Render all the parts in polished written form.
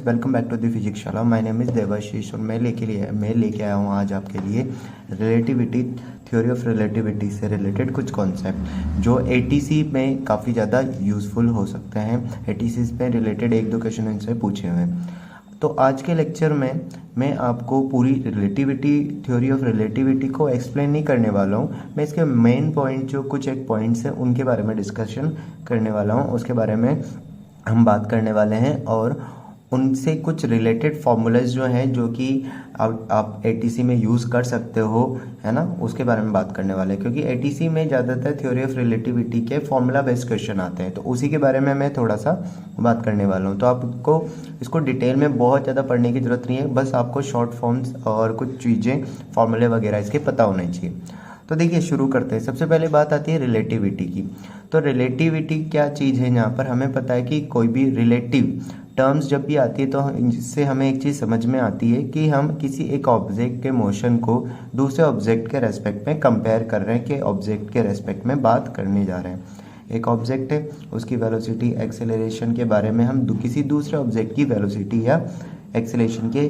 Welcome back to the physics शाला। My name is Devashish और मैं लेके आया हूँ आज आपके लिए रिलेटिविटी, थ्योरी ऑफ रिलेटिविटी से रिलेटेड कुछ कॉन्सेप्ट जो एटीसी में काफ़ी ज़्यादा यूज़फुल हो सकते हैं। एटीसी में रिलेटेड एक दो क्वेश्चन इनसे पूछे हुए हैं। तो आज के लेक्चर में मैं आपको पूरी रिलेटिविटी, थ्योरी ऑफ रिलेटिविटी को एक्सप्लेन नहीं करने वाला हूँ। मैं इसके मेन पॉइंट जो कुछ एक पॉइंट्स हैं उनके बारे में डिस्कशन करने वाला हूँ, उसके बारे में हम बात करने वाले हैं और उनसे कुछ रिलेटेड फॉर्मूलाज जो हैं जो कि आप एटीसी में यूज़ कर सकते हो, है ना, उसके बारे में बात करने वाले हैं। क्योंकि एटीसी में ज़्यादातर थ्योरी ऑफ रिलेटिविटी के फॉर्मूला बेस्ड क्वेश्चन आते हैं, तो उसी के बारे में मैं थोड़ा सा बात करने वाला हूँ। तो आपको इसको डिटेल में बहुत ज़्यादा पढ़ने की ज़रूरत नहीं है, बस आपको शॉर्ट फॉर्म्स और कुछ चीज़ें, फॉर्मूले वगैरह इसके पता होने चाहिए। तो देखिए शुरू करते हैं। सबसे पहले बात आती है रिलेटिविटी की। तो रिलेटिविटी क्या चीज़ है, यहाँ पर हमें पता है कि कोई भी रिलेटिव टर्म्स जब भी आती है तो इससे हमें एक चीज़ समझ में आती है कि हम किसी एक ऑब्जेक्ट के मोशन को दूसरे ऑब्जेक्ट के रेस्पेक्ट में कंपेयर कर रहे हैं, कि ऑब्जेक्ट के रेस्पेक्ट में बात करने जा रहे हैं। एक ऑब्जेक्ट है, उसकी वेलोसिटी, एक्सेलरेशन के बारे में हम किसी दूसरे ऑब्जेक्ट की वेलोसिटी या एक्सेलरेशन के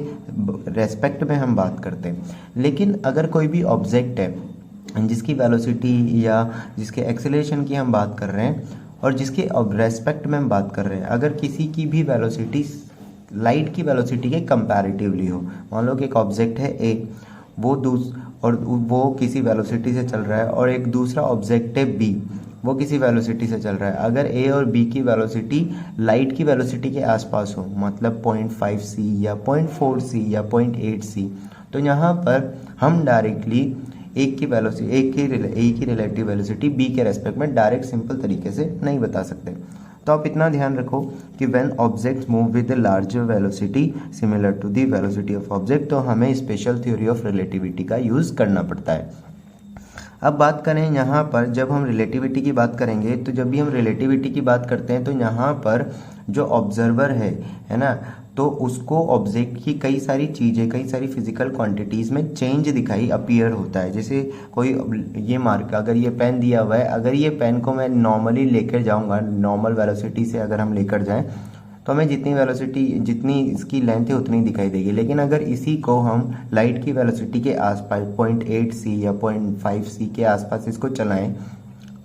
रेस्पेक्ट में हम बात करते हैं। लेकिन अगर कोई भी ऑब्जेक्ट है जिसकी वेलोसिटी या जिसके एक्सेलरेशन की हम बात कर रहे हैं और जिसके रेस्पेक्ट में हम बात कर रहे हैं, अगर किसी की भी वेलोसिटी लाइट की वेलोसिटी के कंपैरेटिवली हो, मान लो कि एक ऑब्जेक्ट है ए, वो किसी वेलोसिटी से चल रहा है, और एक दूसरा ऑब्जेक्ट है बी, वो किसी वेलोसिटी से चल रहा है। अगर ए और बी की वेलोसिटी लाइट की वेलोसिटी के आसपास हो, मतलब 0.5 सी या 0.4 सी या 0.8 सी, तो यहाँ पर हम डायरेक्टली एक की रिलेटिव वेलोसिटी बी के रेस्पेक्ट में डायरेक्ट सिंपल तरीके से नहीं बता सकते। तो आप इतना ध्यान रखो कि when objects move with a larger velocity similar to the velocity of object, तो हमें स्पेशल थ्योरी ऑफ रिलेटिविटी का यूज़ करना पड़ता है। अब बात करें यहाँ पर, जब हम रिलेटिविटी की बात करेंगे तो जब भी हम रिलेटिविटी की बात करते हैं तो यहाँ पर जो ऑब्जर्वर है ना, तो उसको ऑब्जेक्ट की कई सारी चीज़ें, कई सारी फिजिकल क्वांटिटीज़ में चेंज दिखाई अपीयर होता है। जैसे कोई ये मार्क, अगर ये पेन दिया हुआ है, अगर ये पेन को मैं नॉर्मली लेकर जाऊँगा, नॉर्मल वेलोसिटी से अगर हम लेकर जाएँ तो हमें जितनी वेलोसिटी, जितनी इसकी लेंथ है उतनी दिखाई देगी। लेकिन अगर इसी को हम लाइट की वेलोसिटी के आसपास 0.8 सी या 0.5 सी के आसपास इसको चलाएं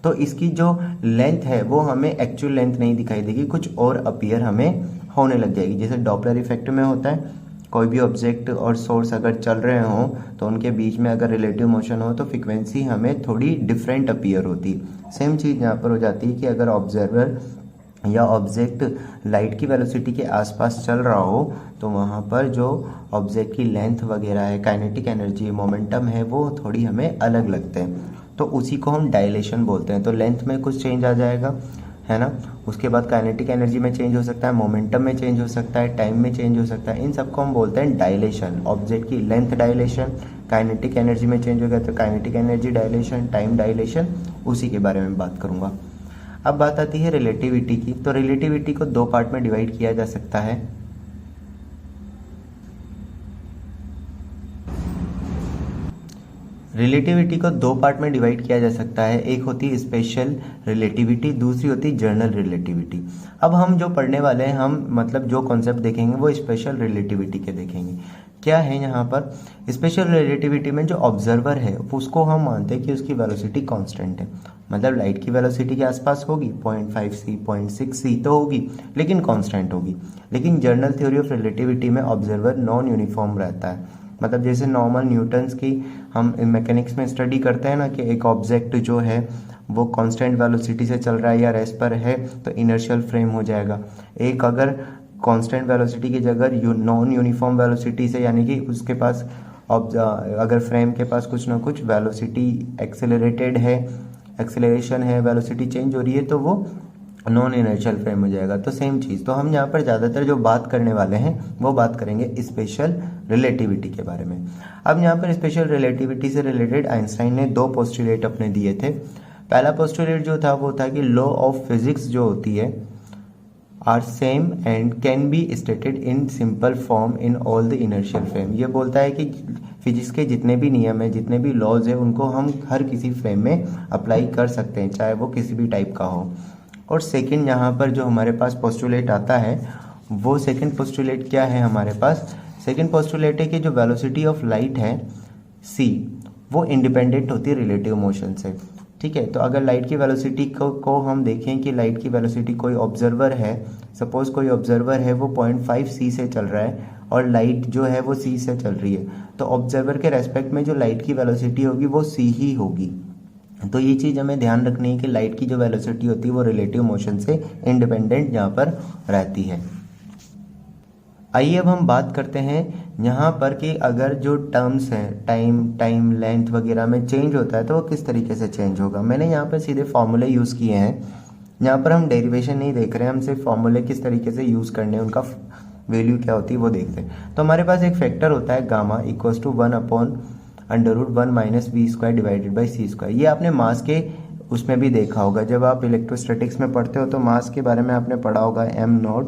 तो इसकी जो लेंथ है वो हमें एक्चुअल लेंथ नहीं दिखाई देगी, कुछ और अपीयर हमें होने लग जाएगी। जैसे डॉपलर इफेक्ट में होता है, कोई भी ऑब्जेक्ट और सोर्स अगर चल रहे हों तो उनके बीच में अगर रिलेटिव मोशन हो तो फ्रिक्वेंसी हमें थोड़ी डिफरेंट अपीयर होती है। सेम चीज़ यहाँ पर हो जाती है कि अगर ऑब्जर्वर या ऑब्जेक्ट लाइट की वेलोसिटी के आसपास चल रहा हो तो वहाँ पर जो ऑब्जेक्ट की लेंथ वगैरह है, काइनेटिक एनर्जी, मोमेंटम है, वो थोड़ी हमें अलग लगते हैं। तो उसी को हम डायलेशन बोलते हैं। तो लेंथ में कुछ चेंज आ जाएगा, है ना, उसके बाद काइनेटिक एनर्जी में चेंज हो सकता है, मोमेंटम में चेंज हो सकता है, टाइम में चेंज हो सकता है। इन सबको हम बोलते हैं डायलेशन। ऑब्जेक्ट की लेंथ डायलेशन, काइनेटिक एनर्जी में चेंज हो गया तो kinetic energy dilation, time dilation, उसी के बारे में बात करूँगा। अब बात आती है रिलेटिविटी की। तो रिलेटिविटी को दो पार्ट में डिवाइड किया जा सकता है। रिलेटिविटी को दो पार्ट में डिवाइड किया जा सकता है। एक होती है स्पेशल रिलेटिविटी, दूसरी होती है जनरल रिलेटिविटी। अब हम जो पढ़ने वाले हैं, हम मतलब जो कॉन्सेप्ट देखेंगे वो स्पेशल रिलेटिविटी के देखेंगे। क्या है यहाँ पर, स्पेशल रिलेटिविटी में जो ऑब्जर्वर है उसको हम मानते हैं कि उसकी वेलोसिटी कांस्टेंट है, मतलब लाइट की वेलोसिटी के आसपास होगी, 0.5 सी, 0.6 सी तो होगी, लेकिन कांस्टेंट होगी। लेकिन जनरल थ्योरी ऑफ रिलेटिविटी में ऑब्जर्वर नॉन यूनिफॉर्म रहता है। मतलब जैसे नॉर्मल न्यूटन्स की हम मैकेनिक्स में स्टडी करते हैं ना, कि एक ऑब्जेक्ट जो है वो कांस्टेंट वेलोसिटी से चल रहा है या रेस्ट पर है तो इनर्शियल फ्रेम हो जाएगा। एक अगर कांस्टेंट वेलोसिटी की जगह नॉन यूनिफॉर्म वेलोसिटी से, यानी कि उसके पास अगर फ्रेम के पास कुछ ना कुछ वेलोसिटी एक्सेलरेटेड है, एक्सेलरेशन है, वेलोसिटी चेंज हो रही है, तो वो नॉन इनर्शियल फ्रेम हो जाएगा। तो सेम चीज़। तो हम यहाँ पर ज़्यादातर जो बात करने वाले हैं वो बात करेंगे स्पेशल रिलेटिविटी के बारे में। अब यहाँ पर स्पेशल रिलेटिविटी से रिलेटेड आइंस्टाइन ने दो पोस्टुलेट अपने दिए थे। पहला पोस्टुलेट जो था वो था कि लॉ ऑफ फिजिक्स जो होती है are same and can be stated in simple form in all the inertial frame. ये बोलता है कि फिजिक्स के जितने भी नियम है, जितने भी लॉज है, उनको हम हर किसी फ्रेम में अप्लाई कर सकते हैं, चाहे वो किसी भी टाइप का हो। और सेकंड यहाँ पर जो हमारे पास पोस्टुलेट आता है वो सेकंड पोस्टुलेट क्या है हमारे पास? सेकंड पोस्टुलेट है कि जो वेलोसिटी ऑफ लाइट है c, वो इंडिपेंडेंट होती है रिलेटिव मोशन से। ठीक है, तो अगर लाइट की वेलोसिटी को हम देखें कि लाइट की वेलोसिटी कोई ऑब्जर्वर है, सपोज कोई ऑब्जर्वर है वो 0.5 c से चल रहा है और लाइट जो है वो c से चल रही है, तो ऑब्जर्वर के रेस्पेक्ट में जो लाइट की वेलोसिटी होगी वो c ही होगी। तो ये चीज़ हमें ध्यान रखनी है कि लाइट की जो वेलोसिटी होती है वो रिलेटिव मोशन से इंडिपेंडेंट यहाँ पर रहती है। आइए अब हम बात करते हैं यहाँ पर कि अगर जो टर्म्स हैं टाइम लेंथ वगैरह में चेंज होता है तो वो किस तरीके से चेंज होगा। मैंने यहाँ पर सीधे फॉर्मूले यूज़ किए हैं, यहाँ पर हम डेरिवेशन नहीं देख रहे हैं, हम सिर्फ फॉर्मूले किस तरीके से यूज़ करने हैं, उनका वैल्यू क्या होती है वो देखते हैं। तो हमारे पास एक फैक्टर होता है gamma equals to 1/√1 minus V square divided by C square. ये आपने मास के उसमें भी देखा होगा, जब आप इलेक्ट्रोस्टैटिक्स में पढ़ते हो तो मास के बारे में आपने पढ़ा होगा m0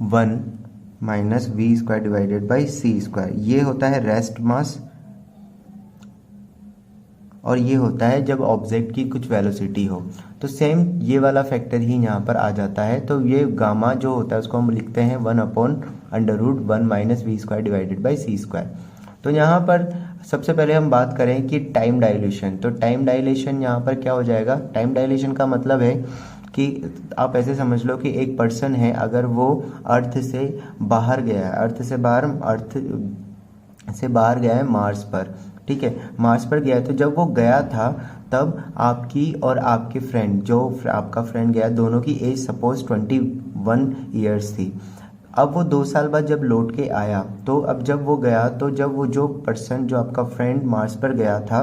1 minus V square divided by C square. ये होता है रेस्ट मास और ये होता है जब ऑब्जेक्ट की कुछ वेलोसिटी हो। तो सेम ये वाला फैक्टर ही यहाँ पर आ जाता है। तो ये गामा जो होता है उसको हम लिखते हैं 1/√1 minus V square divided by C square. तो यहाँ पर सबसे पहले हम बात करें कि टाइम डायलेशन। तो टाइम डायलेशन यहाँ पर क्या हो जाएगा? टाइम डायलेशन का मतलब है कि आप ऐसे समझ लो कि एक पर्सन है, अगर वो अर्थ से बाहर गया है, अर्थ से बाहर गया है मार्स पर, ठीक है, मार्स पर गया है, तो जब वो गया था तब आपकी और आपके फ्रेंड, जो आपका फ्रेंड गया, दोनों की एज सपोज 21 ईयर्स थी। अब वो 2 साल बाद जब लौट के आया, तो अब जब वो गया, तो जब वो जो पर्सन जो आपका फ्रेंड मार्स पर गया था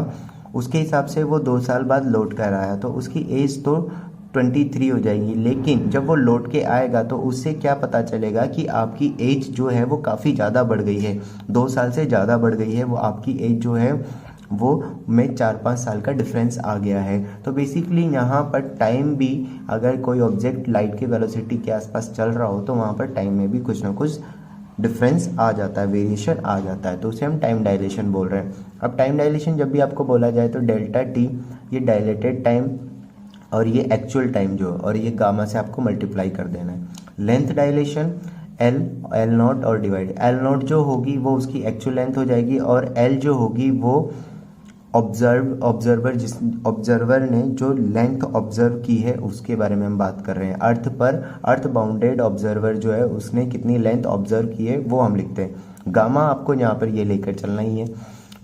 उसके हिसाब से वो 2 साल बाद लौट कर आया, तो उसकी एज तो 23 हो जाएगी। लेकिन जब वो लौट के आएगा तो उससे क्या पता चलेगा कि आपकी एज जो है वो काफ़ी ज़्यादा बढ़ गई है, 2 साल से ज़्यादा बढ़ गई है, वो आपकी एज जो है वो में 4-5 साल का डिफरेंस आ गया है। तो बेसिकली यहाँ पर टाइम भी, अगर कोई ऑब्जेक्ट लाइट की वेलोसिटी के आसपास चल रहा हो तो वहाँ पर टाइम में भी कुछ ना कुछ डिफरेंस आ जाता है, वेरिएशन आ जाता है, तो उसे हम टाइम डायलेशन बोल रहे हैं। अब टाइम डायलेशन जब भी आपको बोला जाए तो डेल्टा टी ये डायलेटेड टाइम और ये एक्चुअल टाइम जो, और ये गामा से आपको मल्टीप्लाई कर देना है। लेंथ डायलेशन एल नॉट और डिवाइड, एल नॉट जो होगी वो उसकी एक्चुअल लेंथ हो जाएगी और एल जो होगी वो ऑब्जर्वर ने जो लेंथ ऑब्जर्व की है उसके बारे में हम बात कर रहे हैं। अर्थ बाउंडेड ऑब्जर्वर जो है उसने कितनी लेंथ ऑब्जर्व की है वो हम लिखते हैं। गामा आपको यहाँ पर ये लेकर चलना ही है।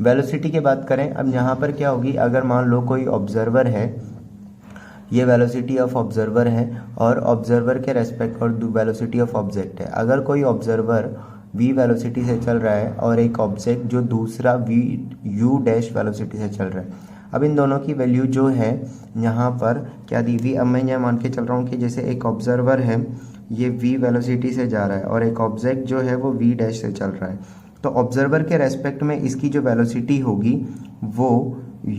वेलोसिटी की बात करें, अब यहाँ पर क्या होगी, अगर मान लो कोई ऑब्जर्वर है, ये वेलोसिटी ऑफ ऑब्जर्वर है और ऑब्जर्वर के रेस्पेक्ट और वेलोसिटी ऑफ ऑब्जेक्ट है। अगर कोई ऑब्जर्वर v वेलोसिटी से चल रहा है और एक ऑब्जेक्ट जो दूसरा u डैश वेलोसिटी से चल रहा है, अब इन दोनों की वैल्यू जो है यहाँ पर क्या दी हुई, अब मैं यह मान के चल रहा हूँ कि जैसे एक ऑब्जर्वर है ये v वेलोसिटी से जा रहा है और एक ऑब्जेक्ट जो है वो v डैश से चल रहा है, तो ऑब्जर्वर के रेस्पेक्ट में इसकी जो वेलोसिटी होगी वो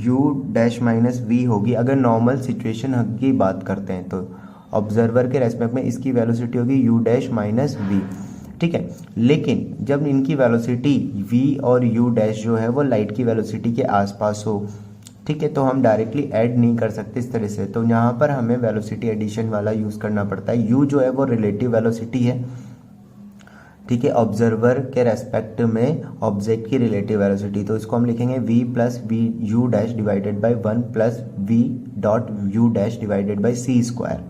u डैश माइनस वी होगी। अगर नॉर्मल सिचुएशन की बात करते हैं तो ऑब्जर्वर के रेस्पेक्ट में इसकी वेलोसिटी होगी u डैश माइनस वी, ठीक है। लेकिन जब इनकी वेलोसिटी v और u डैश जो है वो लाइट की वेलोसिटी के आसपास हो, ठीक है, तो हम डायरेक्टली ऐड नहीं कर सकते इस तरह से, तो यहाँ पर हमें वेलोसिटी एडिशन वाला यूज़ करना पड़ता है। u जो है वो रिलेटिव वेलोसिटी है, ठीक है, ऑब्जर्वर के रेस्पेक्ट में ऑब्जेक्ट की रिलेटिव वेलोसिटी, तो इसको हम लिखेंगे v plus V U dash divided by 1 plus V dot U dash divided by C square,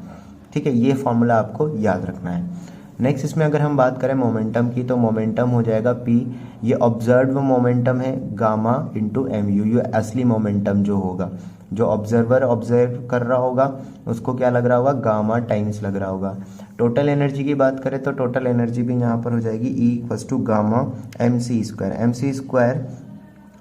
ठीक है। ये फॉर्मूला आपको याद रखना है। नेक्स्ट इसमें अगर हम बात करें मोमेंटम की, तो मोमेंटम हो जाएगा p, ये ऑब्जर्व मोमेंटम है गामा इंटू एम यू, ये असली मोमेंटम जो होगा, जो ऑब्जर्वर ऑब्जर्व कर रहा होगा उसको क्या लग रहा होगा, गामा टाइम्स लग रहा होगा। टोटल एनर्जी की बात करें तो टोटल एनर्जी भी यहाँ पर हो जाएगी E equals to gamma M C square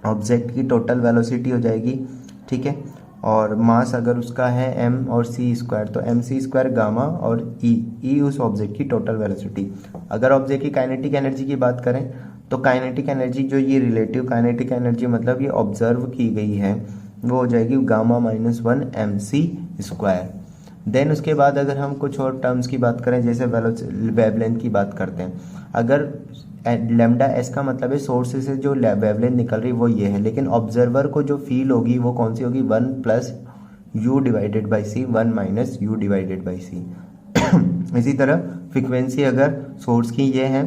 object की टोटल वेलोसिटी हो जाएगी, ठीक है, और मास अगर उसका है m और c स्क्वायर, तो एम सी स्क्वायर गामा और e उस ऑब्जेक्ट की टोटल वेलोसिटी। अगर ऑब्जेक्ट की काइनेटिक एनर्जी की बात करें तो काइनेटिक एनर्जी जो ये रिलेटिव काइनेटिक एनर्जी मतलब ये ऑब्जर्व की गई है वो हो जाएगी gamma minus 1 M C square. Then उसके बाद अगर हम कुछ और टर्म्स की बात करें जैसे वेवलेंथ की बात करते हैं, अगर लेमडा एस का मतलब है सोर्स से जो वेवलेंथ निकल रही वो ये है, लेकिन ऑब्जर्वर को जो फील होगी वो कौन सी होगी, 1 plus U divided by C, 1 minus U divided by C. इसी तरह फ्रीक्वेंसी अगर सोर्स की ये है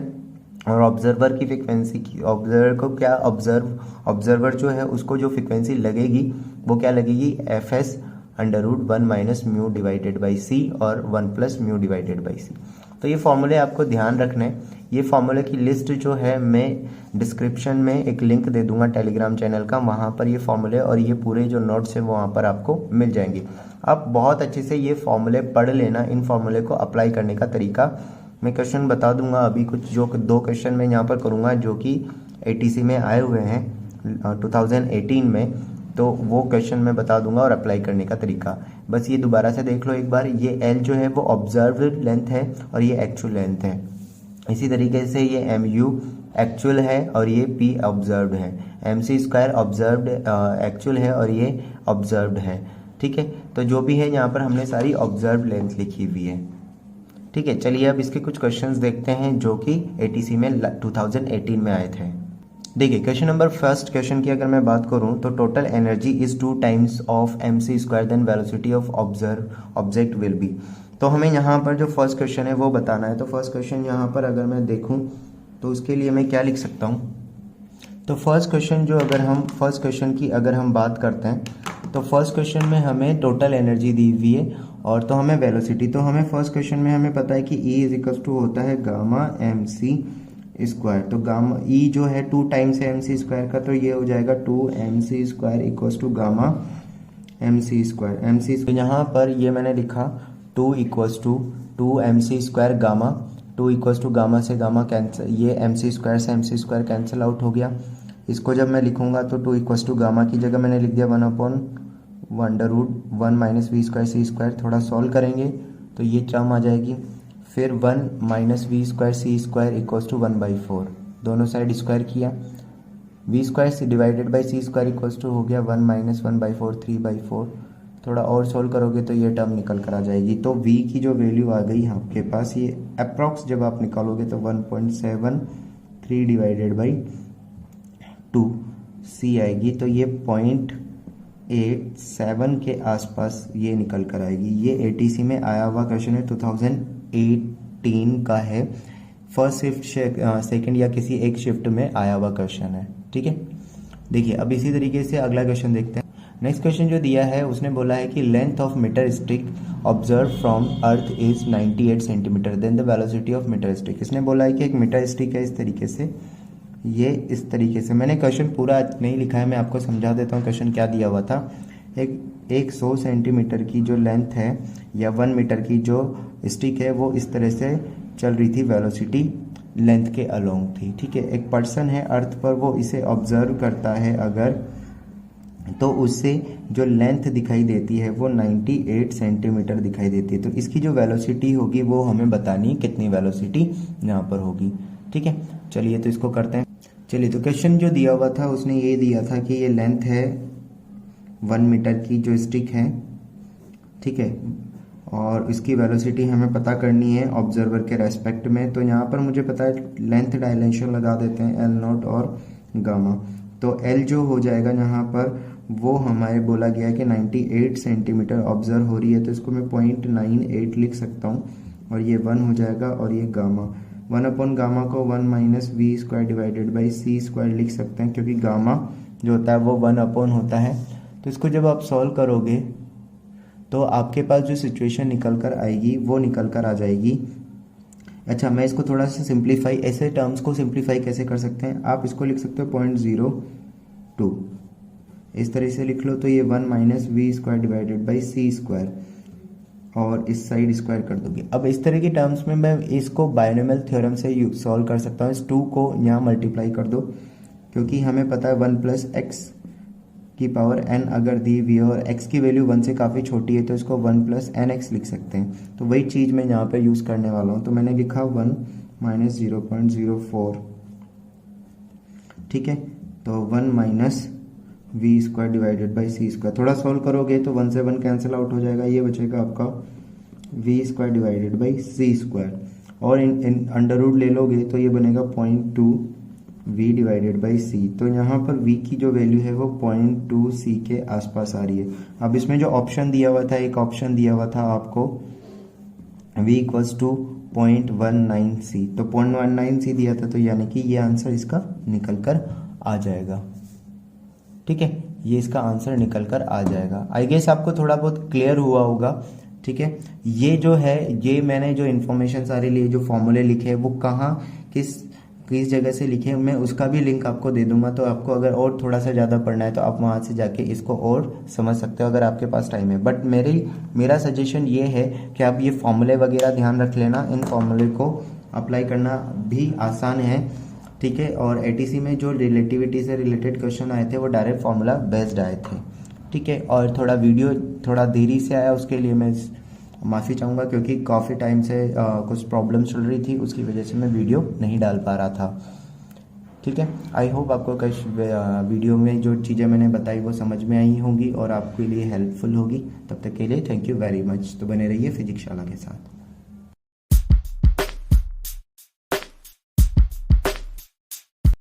और ऑब्जर्वर की फ्रीक्वेंसी की, ऑब्जर्वर को क्या ऑब्जर्वर जो है उसको जो फ्रीक्वेंसी लगेगी वो क्या लगेगी, F S under root 1 minus mu divided by C और 1 plus mu divided by C. तो ये फॉर्मूले आपको ध्यान रखने हैं। ये फॉर्मूले की लिस्ट जो है मैं डिस्क्रिप्शन में एक लिंक दे दूंगा टेलीग्राम चैनल का, वहाँ पर ये फॉर्मूले और ये पूरे जो नोट्स हैं वो वहाँ पर आपको मिल जाएंगे। आप बहुत अच्छे से ये फॉर्मूले पढ़ लेना। इन फॉर्मूले को अप्लाई करने का तरीका मैं क्वेश्चन बता दूंगा अभी, कुछ जो 2 क्वेश्चन मैं यहाँ पर करूँगा जो कि ATC में आए हुए हैं 2018 में, तो वो क्वेश्चन मैं बता दूंगा और अप्लाई करने का तरीका। बस ये दोबारा से देख लो एक बार, ये L जो है वो ऑब्जर्व्ड लेंथ है और ये एक्चुअल लेंथ है। इसी तरीके से ये MU एक्चुअल है और ये P ऑब्जर्व्ड है। MC स्क्वायर ऑब्जर्व्ड एक्चुअल है और ये ऑब्जर्व्ड है। ठीक है, तो जो भी है यहाँ पर हमने सारी ऑब्जर्व्ड लेंथ लिखी हुई है। ठीक है, चलिए अब इसके कुछ क्वेश्चंस देखते हैं जो कि ATC में 2018 में आए थे। देखिए क्वेश्चन नंबर फर्स्ट क्वेश्चन की अगर मैं बात करूं तो total energy is 2 times of MC square then velocity of object will be. तो हमें यहाँ पर जो फर्स्ट क्वेश्चन है वो बताना है। तो फर्स्ट क्वेश्चन यहाँ पर अगर मैं देखूँ तो उसके लिए मैं क्या लिख सकता हूँ, तो फर्स्ट क्वेश्चन की अगर हम बात करते हैं तो फर्स्ट क्वेश्चन में हमें टोटल एनर्जी दी हुई है और तो हमें वेलोसिटी, तो हमें फर्स्ट क्वेश्चन में हमें पता है कि E इज इक्वल टू होता है गामा MC स्क्वायर। तो गामा E जो है 2 टाइम्स है MC स्क्वायर का, तो ये हो जाएगा 2MC square equal to gamma MC square. MC तो यहाँ पर ये मैंने लिखा 2 equals to 2MC square gamma, 2 equals to gamma से गामा कैंसिल, ये MC स्क्वायर से MC स्क्वायर कैंसिल आउट हो गया। इसको जब मैं लिखूंगा तो 2 इक्वल्स टू गामा की जगह मैंने लिख दिया 1/1 minus V square C square. थोड़ा सॉल्व करेंगे तो ये टर्म आ जाएगी, फिर 1 minus V square C square equals to 1/4, दोनों साइड स्क्वायर किया, वी स्क्वायर से divided by C square equals to हो गया 1 माइनस 1/4 3/4। थोड़ा और सोल्व करोगे तो ये टर्म निकल कर आ जाएगी। तो v की जो वैल्यू आ गई आपके पास, ये अप्रॉक्स जब आप निकालोगे तो 1.73 डिवाइडेड बाई 2c आएगी, तो ये 0.87 के आसपास ये निकल कर आएगी। ये ATC में आया हुआ क्वेश्चन है, 2018 का है, फर्स्ट शिफ्ट सेकंड या किसी एक शिफ्ट में आया हुआ क्वेश्चन है। ठीक है, देखिए अब इसी तरीके से अगला क्वेश्चन देखते हैं। नेक्स्ट क्वेश्चन जो दिया है उसने बोला है कि length of metre stick observe from earth is 98 centimetre then the velocity of metre stick. इसने बोला है कि एक मीटर स्टिक है इस तरीके से, ये इस तरीके से। मैंने क्वेश्चन पूरा नहीं लिखा है, मैं आपको समझा देता हूँ क्वेश्चन क्या दिया हुआ था। एक 100 सेंटीमीटर की जो लेंथ है या 1 मीटर की जो स्टिक है वो इस तरह से चल रही थी, वेलोसिटी लेंथ के अलोंग थी। ठीक है, एक पर्सन है अर्थ पर, वो इसे ऑब्जर्व करता है अगर, तो उससे जो लेंथ दिखाई देती है वो 98 सेंटीमीटर दिखाई देती है। तो इसकी जो वेलोसिटी होगी वो हमें बतानी, कितनी वेलोसिटी यहाँ पर होगी। ठीक है, चलिए तो इसको करते हैं। चलिए तो क्वेश्चन जो दिया हुआ था उसने ये दिया था कि ये लेंथ है 1 मीटर की जो स्टिक है, ठीक है, और इसकी वेलोसिटी हमें पता करनी है ऑब्जर्वर के रेस्पेक्ट में। तो यहाँ पर मुझे पता है लेंथ डायलेंशन लगा देते हैं L0 और गामा। तो L जो हो जाएगा यहाँ पर वो हमारे बोला गया है कि 98 सेंटीमीटर ऑब्जर्व हो रही है, तो इसको मैं 0.98 लिख सकता हूँ और ये 1 हो जाएगा। और ये गामा 1 अपॉन गामा को 1 minus V square divided by C square लिख सकते हैं, क्योंकि गामा जो होता है वो 1 अपॉन होता है। तो इसको जब आप सॉल्व करोगे तो आपके पास जो सिचुएशन निकल कर आएगी वो निकल कर आ जाएगी। अच्छा, मैं इसको थोड़ा सा सिंप्लीफाई, ऐसे टर्म्स को सिंप्लीफाई कैसे कर सकते हैं, आप इसको लिख सकते हो 0.02, इस तरह से लिख लो। तो ये 1 minus V square divided by C square और इस साइड स्क्वायर कर दोगे। अब इस तरह की टर्म्स में मैं इसको बायनोमियल थ्योरम से सॉल्व कर सकता हूँ। इस 2 को यहाँ मल्टीप्लाई कर दो, क्योंकि हमें पता है 1 प्लस एक्स की पावर n अगर दी हुई है और x की वैल्यू 1 से काफ़ी छोटी है तो इसको 1 प्लस nx लिख सकते हैं। तो वही चीज़ मैं यहाँ पे यूज़ करने वाला हूँ। तो मैंने लिखा 1 माइनस 0.04, ठीक है। तो 1 minus V square divided by C square, थोड़ा सॉल्व करोगे तो 1 से 1 कैंसिल आउट हो जाएगा, ये बचेगा आपका V square divided by C square. और इन अंडर रूट ले लोगे तो ये बनेगा 0.2 v डिवाइडेड बाई सी। तो यहाँ पर v की जो वैल्यू है वो 0.2 c के आसपास आ रही है। अब इसमें जो ऑप्शन दिया हुआ था, एक ऑप्शन दिया हुआ था आपको v इक्वल्स टू 0.19c, तो 0.19c दिया था, तो यानी कि ये आंसर इसका निकल कर आ जाएगा। ठीक है, ये इसका आंसर निकल कर आ जाएगा। आई गेस आपको थोड़ा बहुत क्लियर हुआ होगा। ठीक है, ये जो है, ये मैंने जो इन्फॉर्मेशन सारी ली, जो फॉर्मूले लिखे हैं वो कहाँ किस जगह से लिखे, मैं उसका भी लिंक आपको दे दूंगा। तो आपको अगर और थोड़ा सा ज़्यादा पढ़ना है तो आप वहाँ से जाके इसको और समझ सकते हो अगर आपके पास टाइम है। बट मेरा सजेशन ये है कि आप ये फॉर्मूले वगैरह ध्यान रख लेना, इन फॉर्मूले को अप्लाई करना भी आसान है। ठीक है, और एटीसी में जो रिलेटिविटी से रिलेटेड क्वेश्चन आए थे वो डायरेक्ट फार्मूला बेस्ड आए थे। ठीक है, और थोड़ा वीडियो थोड़ा देरी से आया, उसके लिए मैं माफ़ी चाहूँगा, क्योंकि काफ़ी टाइम से कुछ प्रॉब्लम चल रही थी, उसकी वजह से मैं वीडियो नहीं डाल पा रहा था। ठीक है, आई होप आपको वीडियो में जो चीज़ें मैंने बताई वो समझ में आई होंगी और आपके लिए हेल्पफुल होगी। तब तक के लिए थैंक यू वेरी मच। तो बने रहिए फिजिक्स शाला के साथ।